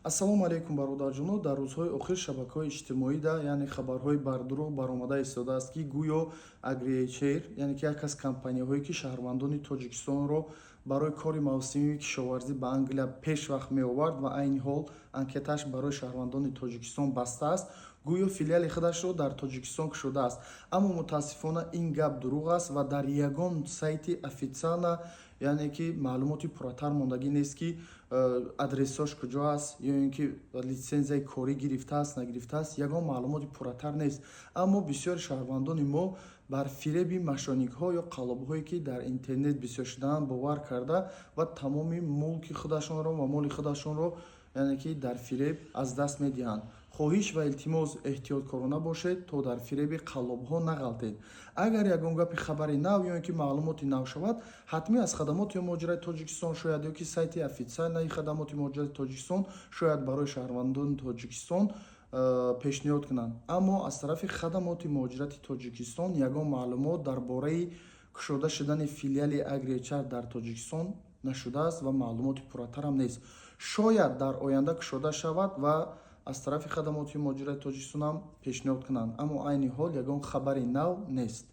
Ассалому алайкум бародарҷоно. Дар рӯзҳои охир шабакаҳои иҷтимоида яъне хабарҳои бардуруғ баромада истодааст, ки гӯё Agriculture, яъне ки як аз компанияҳое ки шаҳрвандони Тоҷикистонро барои кори мавсимии кишоварзӣ ба Англия пешвақт меовард ва айни ҳол анкетааш барои шаҳрвандони Тоҷикистон бастааст, гӯё филиали худашро дар Тоҷикистон кушодааст. Аммо мутаассифона ин гап дурӯғ аст ва дар ягон сайти офитсиална, яъне ки маълумоти пурратар мондагӣ нест, ки адресош куҷо аст ё ин ки литсензияи корӣ гирифтааст нагирифтааст, ягон маълумоти пурратар нест. Аммо бисёри шаҳрвандони мо бар фиреби мошоникҳо ё қаллобҳое ки дар интернет бисёр шудаанд бовар карда ва тамоми мулки худашонро ва моли худашонро яъне ки дар фиреб аз даст медиҳанд. хоҳиш ва илтимос эҳтиёткорона бошед, то дар фиреби қаллобҳо нағалтед. Агар ягон гапи хабари нав ё ин ки маълумоти нав шавад, ҳатмӣ аз хадамоти муҳоҷирати Тоҷикистон шояд ё ки сайти офитсиалнаи хадамоти муҳоҷирати Тоҷикистон шояд барои шаҳрвандони Тоҷикистон пешниҳод кунанд. Аммо аз тарафи хадамоти муҳоҷирати Тоҷикистон ягон маълумот дар бораи кушода шудани филиали Agriculture дар Тоҷикистон нашудааст ва маълумоти пурратарам нест. Шояд дар оянда кушода шавад ва аз тарафи хадамоти муҳоҷирати Тоҷикистонам пешниҳод кунанд, аммо айни ҳол ягон хабари нав нест.